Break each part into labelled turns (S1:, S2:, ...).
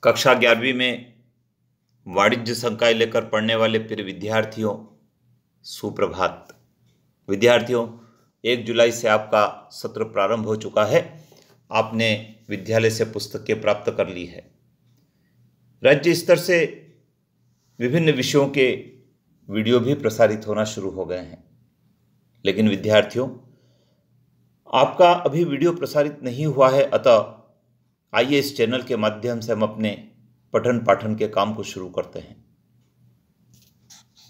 S1: कक्षा 11वीं में वाणिज्य संकाय लेकर पढ़ने वाले प्रिय विद्यार्थियों, सुप्रभात। विद्यार्थियों, 1 जुलाई से आपका सत्र प्रारंभ हो चुका है। आपने विद्यालय से पुस्तकें प्राप्त कर ली है। राज्य स्तर से विभिन्न विषयों के वीडियो भी प्रसारित होना शुरू हो गए हैं। लेकिन विद्यार्थियों, आपका अभी वीडियो प्रसारित नहीं हुआ है, अतः आइए इस चैनल के माध्यम से हम अपने पठन पाठन के काम को शुरू करते हैं।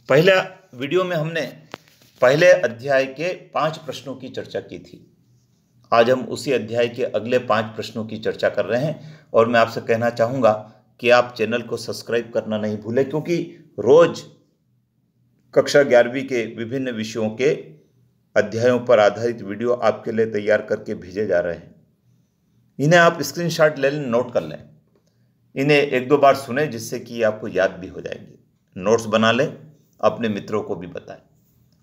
S1: पहला वीडियो में हमने पहले अध्याय के 5 प्रश्नों की चर्चा की थी। आज हम उसी अध्याय के अगले 5 प्रश्नों की चर्चा कर रहे हैं और मैं आपसे कहना चाहूँगा कि आप चैनल को सब्सक्राइब करना नहीं भूलें, क्योंकि रोज कक्षा 11वीं के विभिन्न विषयों के अध्यायों पर आधारित वीडियो आपके लिए तैयार करके भेजे जा रहे हैं। इन्हें आप स्क्रीनशॉट ले लें, नोट कर लें। इन्हें 1-2 बार सुने, जिससे कि आपको याद भी हो जाएंगे। नोट्स बना लें, अपने मित्रों को भी बताएं।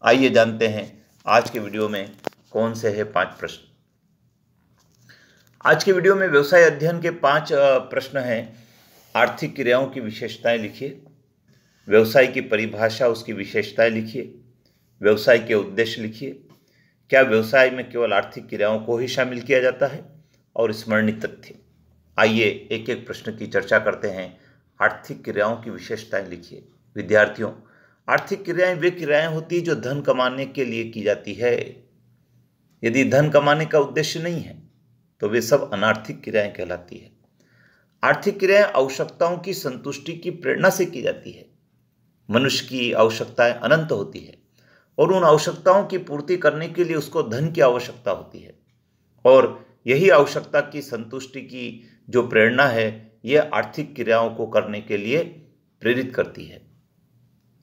S1: आइए जानते हैं आज के वीडियो में कौन से हैं 5 प्रश्न। आज के वीडियो में व्यवसाय अध्ययन के 5 प्रश्न हैं। आर्थिक क्रियाओं की विशेषताएं लिखिए, व्यवसाय की परिभाषा, उसकी विशेषताएं लिखिए, व्यवसाय के उद्देश्य लिखिए, क्या व्यवसाय में केवल आर्थिक क्रियाओं को ही शामिल किया जाता है, और स्मरणीय तथ्य। आइए एक एक प्रश्न की चर्चा करते हैं। आर्थिक क्रियाओं की विशेषताएं लिखिए। विद्यार्थियों, आर्थिक क्रियाएं वे क्रियाएं होती हैं जो धन कमाने के लिए की जाती है। यदि धन कमाने का उद्देश्य नहीं है तो वे सब अनार्थिक क्रियाएं कहलाती है। आर्थिक क्रियाएं आवश्यकताओं की संतुष्टि की प्रेरणा से की जाती है। मनुष्य की आवश्यकताएं अनंत होती है और उन आवश्यकताओं की पूर्ति करने के लिए उसको धन की आवश्यकता होती है, और यही आवश्यकता की संतुष्टि की जो प्रेरणा है, यह आर्थिक क्रियाओं को करने के लिए प्रेरित करती है।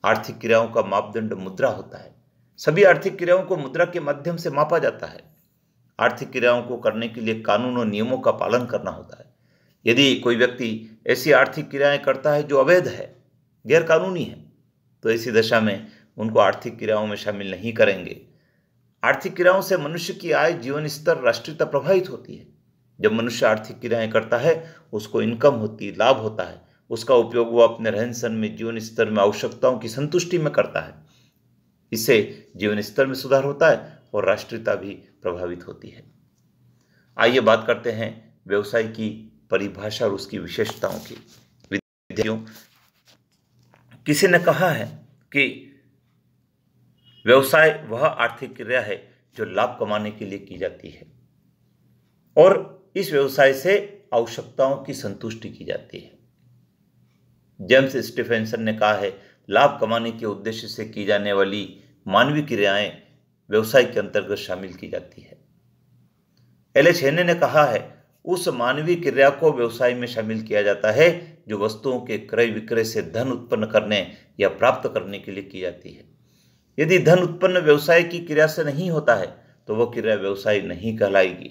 S1: आर्थिक क्रियाओं का मापदंड मुद्रा होता है। सभी आर्थिक क्रियाओं को मुद्रा के माध्यम से मापा जाता है। आर्थिक क्रियाओं को करने के लिए कानून और नियमों का पालन करना होता है। यदि कोई व्यक्ति ऐसी आर्थिक क्रियाएं करता है जो अवैध है, गैर कानूनी है, तो ऐसी दशा में उनको आर्थिक क्रियाओं में शामिल नहीं करेंगे। आर्थिक क्रियाओं से मनुष्य की आय, जीवन स्तर, राष्ट्रीयता प्रभावित होती है। जब मनुष्य आर्थिक क्रियाएं करता है, उसको इनकम होती, लाभ होता है। उसका उपयोग वो अपने रहन सहन में, जीवन स्तर में, आवश्यकताओं की संतुष्टि में करता है। इससे जीवन स्तर में सुधार होता है और राष्ट्रीयता भी प्रभावित होती है। आइए बात करते हैं व्यवसाय की परिभाषा और उसकी विशेषताओं की। विद्यार्थियों, किसी ने कहा है कि व्यवसाय वह आर्थिक क्रिया है जो लाभ कमाने के लिए की जाती है, और इस व्यवसाय से आवश्यकताओं की संतुष्टि की जाती है। जेम्स स्टीफेंसन ने कहा है, लाभ कमाने के उद्देश्य से की जाने वाली मानवीय क्रियाएं व्यवसाय के अंतर्गत शामिल की जाती है। एल.एच. हेने ने कहा है, उस मानवीय क्रिया को व्यवसाय में शामिल किया जाता है जो वस्तुओं के क्रय विक्रय से धन उत्पन्न करने या प्राप्त करने के लिए की जाती है। यदि धन उत्पन्न व्यवसाय की क्रिया से नहीं होता है तो वह क्रिया व्यवसाय नहीं कहलाएगी।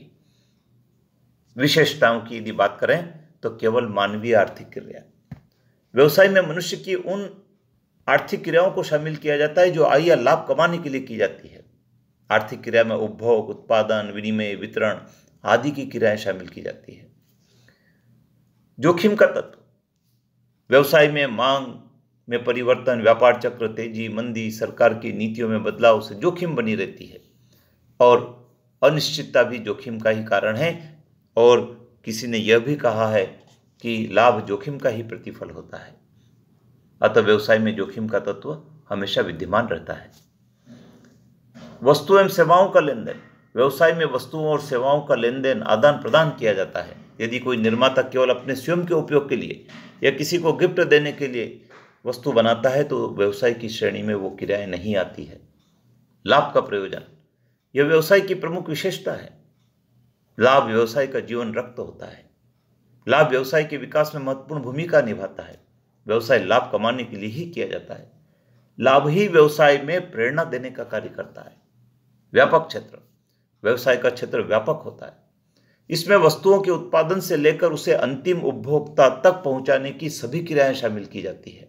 S1: विशेषताओं की यदि बात करें तो केवल मानवीय आर्थिक क्रिया। व्यवसाय में मनुष्य की उन आर्थिक क्रियाओं को शामिल किया जाता है जो आय या लाभ कमाने के लिए की जाती है। आर्थिक क्रिया में उपभोग, उत्पादन, विनिमय, वितरण आदि की क्रियाएं शामिल की जाती है। जोखिम का तत्व। व्यवसाय में मांग में परिवर्तन, व्यापार चक्र, तेजी, मंदी, सरकार की नीतियों में बदलाव से जोखिम बनी रहती है, और अनिश्चितता भी जोखिम का ही कारण है। और किसी ने यह भी कहा है कि लाभ जोखिम का ही प्रतिफल होता है। अतः व्यवसाय में जोखिम का तत्व हमेशा विद्यमान रहता है। वस्तु एवं सेवाओं का लेन देन। व्यवसाय में वस्तुओं और सेवाओं का लेन देन, आदान प्रदान किया जाता है। यदि कोई निर्माता केवल अपने स्वयं के उपयोग के लिए या किसी को गिफ्ट देने के लिए वस्तु बनाता है तो व्यवसाय की श्रेणी में वो क्रियाएं नहीं आती है। लाभ का प्रयोजन, यह व्यवसाय की प्रमुख विशेषता है। लाभ व्यवसाय का जीवन रक्त होता है। लाभ व्यवसाय के विकास में महत्वपूर्ण भूमिका निभाता है। व्यवसाय लाभ कमाने के लिए ही किया जाता है। लाभ ही व्यवसाय में प्रेरणा देने का कार्य करता है। व्यापक क्षेत्र, व्यवसाय का क्षेत्र व्यापक होता है। इसमें वस्तुओं के उत्पादन से लेकर उसे अंतिम उपभोक्ता तक पहुंचाने की सभी क्रियाएं शामिल की जाती है।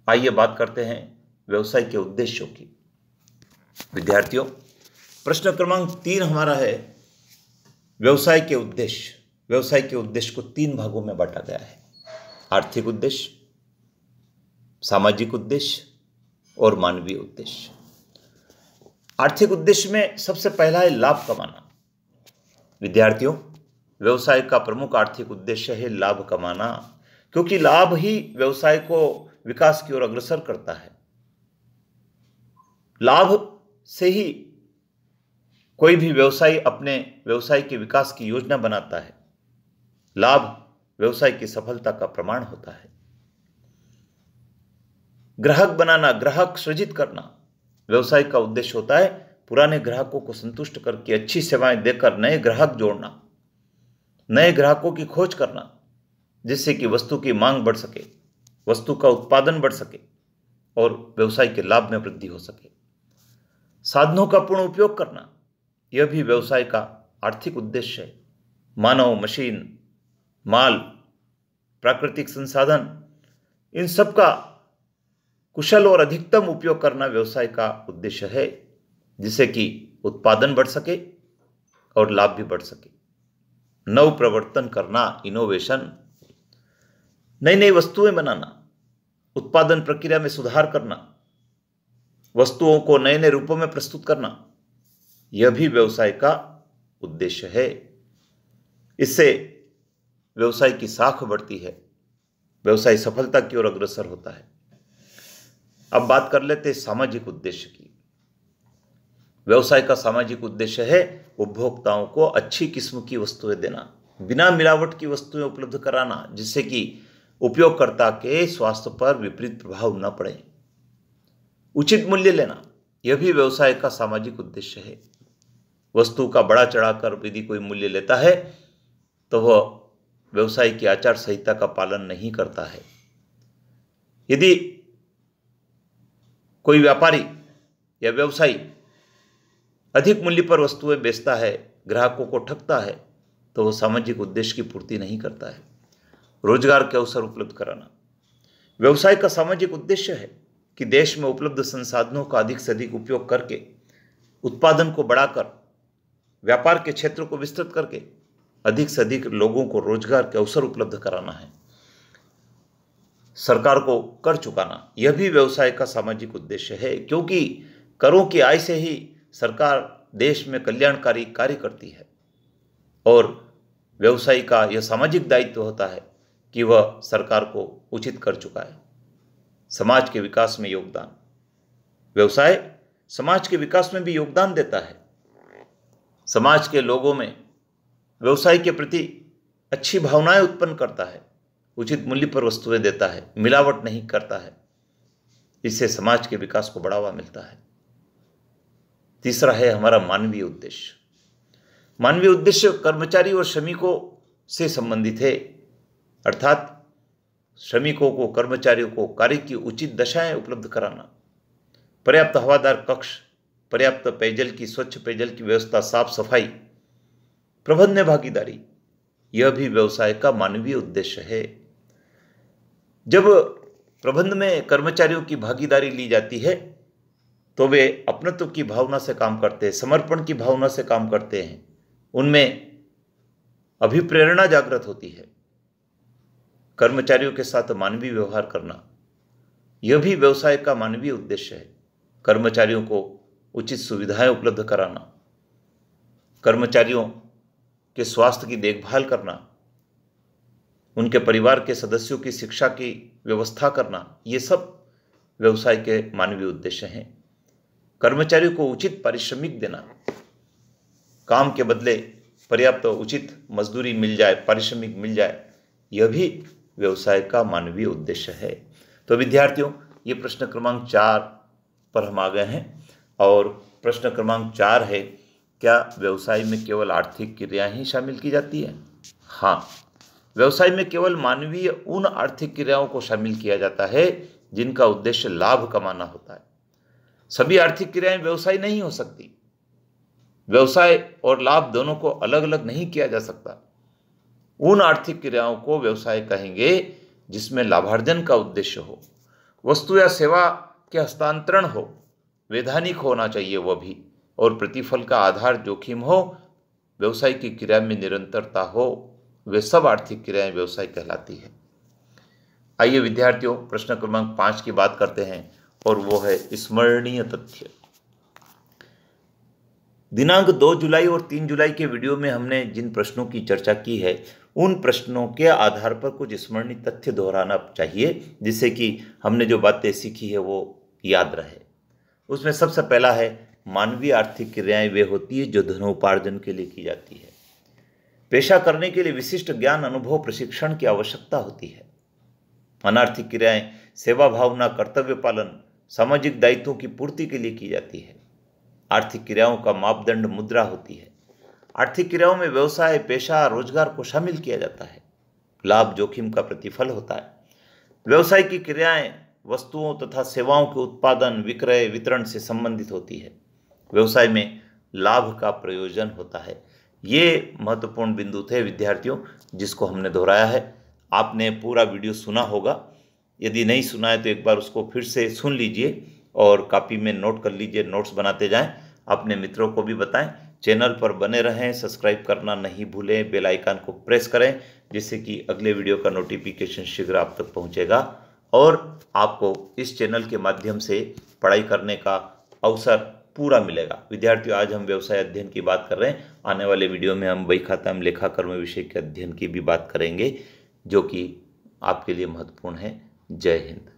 S1: आइए बात करते हैं व्यवसाय के उद्देश्यों की। विद्यार्थियों, प्रश्न क्रमांक 3 हमारा है व्यवसाय के उद्देश्य। व्यवसाय के उद्देश्य को 3 भागों में बांटा गया है: आर्थिक उद्देश्य, सामाजिक उद्देश्य और मानवीय उद्देश्य। आर्थिक उद्देश्य में सबसे पहला है लाभ कमाना। विद्यार्थियों, व्यवसाय का प्रमुख आर्थिक उद्देश्य है लाभ कमाना, क्योंकि लाभ ही व्यवसाय को विकास की ओर अग्रसर करता है। लाभ से ही कोई भी व्यवसायी अपने व्यवसाय के विकास की योजना बनाता है। लाभ व्यवसाय की सफलता का प्रमाण होता है। ग्राहक बनाना, ग्राहक सृजित करना व्यवसाय का उद्देश्य होता है। पुराने ग्राहकों को संतुष्ट करके अच्छी सेवाएं देकर नए ग्राहक जोड़ना, नए ग्राहकों की खोज करना, जिससे कि वस्तु की मांग बढ़ सके, वस्तु का उत्पादन बढ़ सके और व्यवसाय के लाभ में वृद्धि हो सके। साधनों का पूर्ण उपयोग करना, यह भी व्यवसाय का आर्थिक उद्देश्य है। मानव, मशीन, माल, प्राकृतिक संसाधन, इन सब का कुशल और अधिकतम उपयोग करना व्यवसाय का उद्देश्य है, जिससे कि उत्पादन बढ़ सके और लाभ भी बढ़ सके। नव प्रवर्तन करना, इनोवेशन, नई नई वस्तुएं बनाना, उत्पादन प्रक्रिया में सुधार करना, वस्तुओं को नए नए रूपों में प्रस्तुत करना, यह भी व्यवसाय का उद्देश्य है। इससे व्यवसाय की साख बढ़ती है, व्यवसाय सफलता की ओर अग्रसर होता है। अब बात कर लेते हैं सामाजिक उद्देश्य की। व्यवसाय का सामाजिक उद्देश्य है उपभोक्ताओं को अच्छी किस्म की वस्तुएं देना, बिना मिलावट की वस्तुएं उपलब्ध कराना, जिससे कि उपयोगकर्ता के स्वास्थ्य पर विपरीत प्रभाव न पड़े। उचित मूल्य लेना, यह भी व्यवसाय का सामाजिक उद्देश्य है। वस्तु का बड़ा चढ़ाकर यदि कोई मूल्य लेता है तो वह व्यवसाय की आचार संहिता का पालन नहीं करता है। यदि कोई व्यापारी या व्यवसायी अधिक मूल्य पर वस्तुएं बेचता है, ग्राहकों को ठगता है, तो वह सामाजिक उद्देश्य की पूर्ति नहीं करता है। रोजगार के अवसर उपलब्ध कराना, व्यवसाय का सामाजिक उद्देश्य है कि देश में उपलब्ध संसाधनों का अधिक से अधिक उपयोग करके, उत्पादन को बढ़ाकर, व्यापार के क्षेत्र को विस्तृत करके अधिक से अधिक लोगों को रोजगार के अवसर उपलब्ध कराना है। सरकार को कर चुकाना, यह भी व्यवसाय का सामाजिक उद्देश्य है, क्योंकि करों की आय से ही सरकार देश में कल्याणकारी कार्य करती है और व्यवसायी का यह सामाजिक दायित्व होता है कि वह सरकार को उचित कर चुकाए। समाज के विकास में योगदान, व्यवसाय समाज के विकास में भी योगदान देता है। समाज के लोगों में व्यवसाय के प्रति अच्छी भावनाएं उत्पन्न करता है, उचित मूल्य पर वस्तुएं देता है, मिलावट नहीं करता है। इससे समाज के विकास को बढ़ावा मिलता है। तीसरा है हमारा मानवीय उद्देश्य। मानवीय उद्देश्य कर्मचारी और श्रमिकों से संबंधित है, अर्थात श्रमिकों को, कर्मचारियों को कार्य की उचित दशाएं उपलब्ध कराना, पर्याप्त हवादार कक्ष, पर्याप्त पेयजल की, स्वच्छ पेयजल की व्यवस्था, साफ सफाई, प्रबंध में भागीदारी, यह भी व्यवसाय का मानवीय उद्देश्य है। जब प्रबंध में कर्मचारियों की भागीदारी ली जाती है तो वे अपनत्व की भावना से काम करते हैं, समर्पण की भावना से काम करते हैं, उनमें अभिप्रेरणा जागृत होती है। कर्मचारियों के साथ मानवीय व्यवहार करना, यह भी व्यवसाय का मानवीय उद्देश्य है। कर्मचारियों को उचित सुविधाएं उपलब्ध कराना, कर्मचारियों के स्वास्थ्य की देखभाल करना, उनके परिवार के सदस्यों की शिक्षा की व्यवस्था करना, ये सब व्यवसाय के मानवीय उद्देश्य हैं। कर्मचारियों को उचित पारिश्रमिक देना, काम के बदले पर्याप्त उचित मजदूरी मिल जाए, पारिश्रमिक मिल जाए, यह भी व्यवसाय का मानवीय उद्देश्य है। तो विद्यार्थियों, ये प्रश्न क्रमांक 4 पर हम आ गए हैं और प्रश्न क्रमांक 4 है, क्या व्यवसाय में केवल आर्थिक क्रियाएं ही शामिल की जाती है? हाँ, व्यवसाय में केवल मानवीय उन आर्थिक क्रियाओं को शामिल किया जाता है जिनका उद्देश्य लाभ कमाना होता है। सभी आर्थिक क्रियाएं व्यवसाय नहीं हो सकती। व्यवसाय और लाभ दोनों को अलग अलग नहीं किया जा सकता। उन आर्थिक क्रियाओं को व्यवसाय कहेंगे जिसमें लाभार्जन का उद्देश्य हो, वस्तु या सेवा के हस्तांतरण हो, वैधानिक होना चाहिए वह भी, और प्रतिफल का आधार जोखिम हो, व्यवसाय की क्रिया में निरंतरता हो वे सब आर्थिक क्रियाएं व्यवसाय कहलाती है। आइए विद्यार्थियों, प्रश्न क्रमांक 5 की बात करते हैं और वो है स्मरणीय तथ्य। दिनांक 2 जुलाई और 3 जुलाई के वीडियो में हमने जिन प्रश्नों की चर्चा की है, उन प्रश्नों के आधार पर कुछ स्मरणीय तथ्य दोहराना चाहिए, जिससे कि हमने जो बातें सीखी है वो याद रहे। उसमें सबसे पहला है, मानवीय आर्थिक क्रियाएं वे होती है जो धनोपार्जन के लिए की जाती है। पेशा करने के लिए विशिष्ट ज्ञान, अनुभव, प्रशिक्षण की आवश्यकता होती है। अनार्थिक क्रियाएं सेवा भावना, कर्तव्य पालन, सामाजिक दायित्वों की पूर्ति के लिए की जाती है। आर्थिक क्रियाओं का मापदंड मुद्रा होती है। आर्थिक क्रियाओं में व्यवसाय, पेशा, रोजगार को शामिल किया जाता है। लाभ जोखिम का प्रतिफल होता है। व्यवसाय की क्रियाएं वस्तुओं तथा सेवाओं के उत्पादन, विक्रय, वितरण से संबंधित होती है। व्यवसाय में लाभ का प्रयोजन होता है। ये महत्वपूर्ण बिंदु थे विद्यार्थियों, जिसको हमने दोहराया है। आपने पूरा वीडियो सुना होगा, यदि नहीं सुना है तो एक बार उसको फिर से सुन लीजिए और कॉपी में नोट कर लीजिए, नोट्स बनाते जाएं, अपने मित्रों को भी बताएं। चैनल पर बने रहें, सब्सक्राइब करना नहीं भूलें, बेल आइकन को प्रेस करें, जिससे कि अगले वीडियो का नोटिफिकेशन शीघ्र आप तक पहुंचेगा और आपको इस चैनल के माध्यम से पढ़ाई करने का अवसर पूरा मिलेगा। विद्यार्थियों, आज हम व्यवसाय अध्ययन की बात कर रहे हैं। आने वाले वीडियो में हम बही खाता एवं लेखाकर्म विषय के अध्ययन की भी बात करेंगे, जो कि आपके लिए महत्वपूर्ण है। जय हिंद।